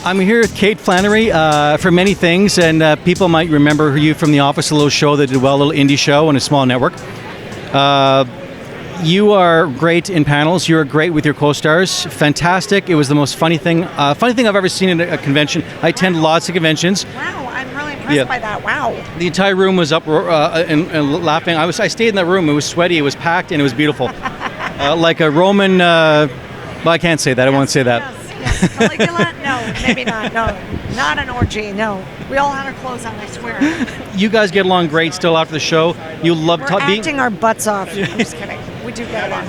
I'm here with Kate Flannery for many things, and people might remember you from The Office, a little show that did well, a little indie show on a small network. You are great in panels. You are great with your co-stars. Fantastic. It was the most funny thing I've ever seen at a convention. I attend lots of conventions. Wow, I'm really impressed by that. Wow. The entire room was up and laughing. I stayed in that room. It was sweaty. It was packed, and it was beautiful. Like a Roman. Well, I can't say that. I won't say that. Yes. Caligula? No, maybe not. No, not an orgy. No, we all had our clothes on. I swear. You guys get along great still after the show. You love We're acting our butts off. I'm just kidding. We do get along.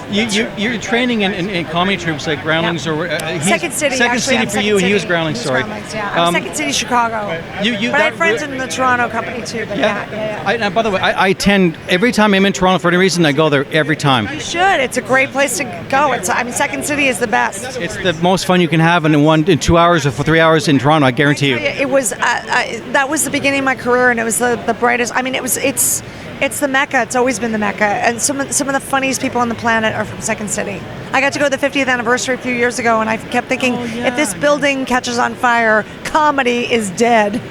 You're training in comedy troops like Groundlings or Second City. Second City for you. He was Groundlings. Sorry. Yeah, I'm Second City, Chicago. But I have friends in the Toronto company too. But yeah. By the way, I attend every time I'm in Toronto for any reason. I go there every time. You should. It's a great place to go. Second City is the best. It's the most fun you can have in 2 hours or for 3 hours in Toronto. I guarantee you. It was that was the beginning of my career, and it was the brightest. I mean, it's the Mecca. It's always been the Mecca, and some of the funniest people on the planet are from Second City. I got to go to the 50th anniversary a few years ago, and I kept thinking, if this building catches on fire, comedy is dead.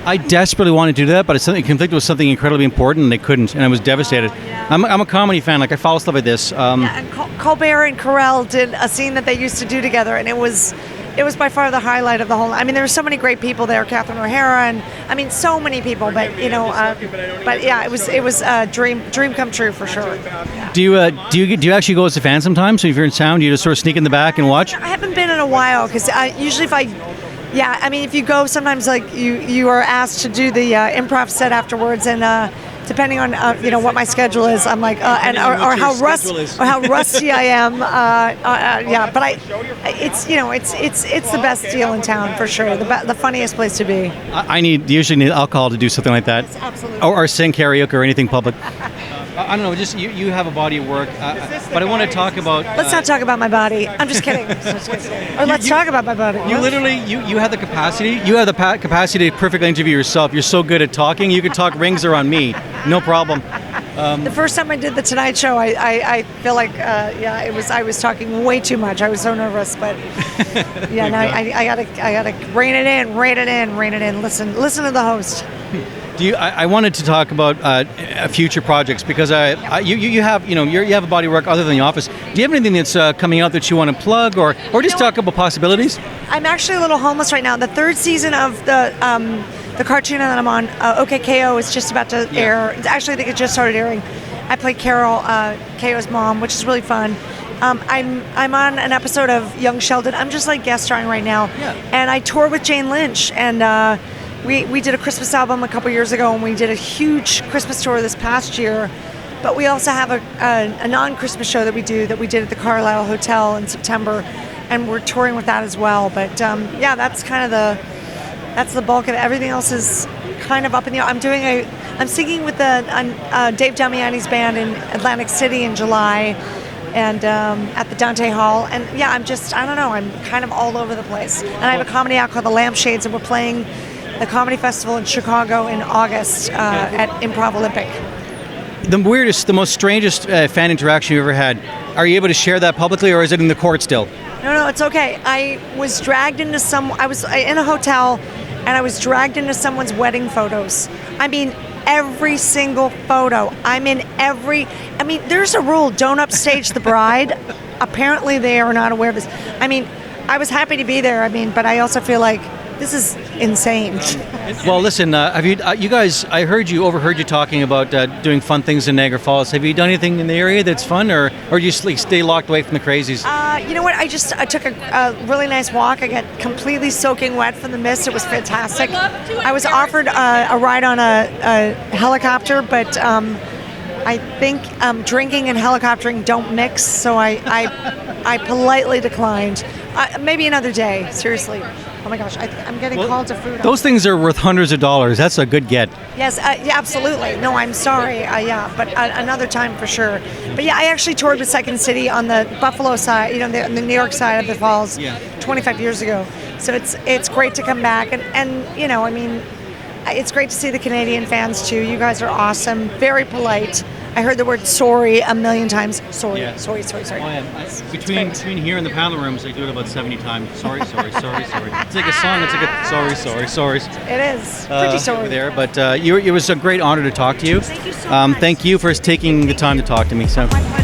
I desperately wanted to do that, but it conflicted with something incredibly important, and they couldn't, and I was devastated. I'm a comedy fan. Like, I follow stuff like this. And Colbert and Carell did a scene that they used to do together, and it was by far the highlight of the whole. I mean, there were so many great people there, Catherine O'Hara, and I mean, so many people. But but yeah, it was a dream come true for sure. Yeah. Do you actually go as a fan sometimes? So if you're in sound, you just sort of sneak in the back and watch? I haven't been in a while because usually if you go, sometimes like you are asked to do the improv set afterwards, and depending on what my schedule is, I'm like or how rusty I am. But it's the best deal in town for sure. The funniest place to be. I usually need alcohol to do something like that. Yes, absolutely. Or sing karaoke or anything public. I don't know. Just you have a body of work, but I want to talk about. Let's not talk about my body. I'm just kidding. Or let's talk about my body. You literally you have the capacity. You have the capacity to perfectly interview yourself. You're so good at talking. You could talk rings around me, no problem. The first time I did the Tonight Show, I feel like I was talking way too much. I was so nervous, but now I gotta rein it in. Listen to the host. I wanted to talk about future projects because you have a body of work other than The Office. Do you have anything that's coming out that you want to plug or just talk about possibilities? I'm actually a little homeless right now. The third season of the cartoon that I'm on, OKKO, is just about to air. Actually, I think it just started airing. I play Carol, KO's mom, which is really fun. I'm on an episode of Young Sheldon. I'm just like guest starring right now, and I tour with Jane Lynch, and we did a Christmas album a couple years ago, and we did a huge Christmas tour this past year. But we also have a non-Christmas show that we did at the Carlisle Hotel in September, and we're touring with that as well. But that's kind of that's the bulk of it. Everything else is kind of up in the air. I'm singing with Dave Damiani's band in Atlantic City in July, and at the Dante Hall. And I don't know, I'm kind of all over the place. And I have a comedy act called The Lampshades, and we're playing the Comedy Festival in Chicago in August at Improv Olympic. The weirdest, the most strangest fan interaction you ever had, are you able to share that publicly, or is it in the court still? No, it's okay. I was in a hotel, and I was dragged into someone's wedding photos. I mean, every single photo. There's a rule, don't upstage the bride. Apparently they are not aware of this. I mean, I was happy to be there, but I also feel like this is insane. Well, listen, have you guys? I overheard you talking about doing fun things in Niagara Falls. Have you done anything in the area that's fun, or do you stay locked away from the crazies? You know what? I took a really nice walk. I got completely soaking wet from the mist. It was fantastic. I was offered a ride on a helicopter, but I think drinking and helicoptering don't mix, so I politely declined. Maybe another day. Seriously. Oh my gosh, I'm getting called to food. Those things are worth hundreds of dollars. That's a good get. Yes, absolutely. No, I'm sorry. But another time for sure. But I actually toured with Second City on the Buffalo side, the New York side of the falls 25 years ago. So it's great to come back. And it's great to see the Canadian fans too. You guys are awesome, very polite. I heard the word sorry a million times. Sorry, Yeah. sorry. Oh, yeah. Between here and the panel rooms, I do it about 70 times. Sorry. It's like a song. It's like a sorry. It is. Pretty sorry. Over there. But it was a great honor to talk to you. Thank you so much. Thank you for taking the time to talk to me. So. My pleasure.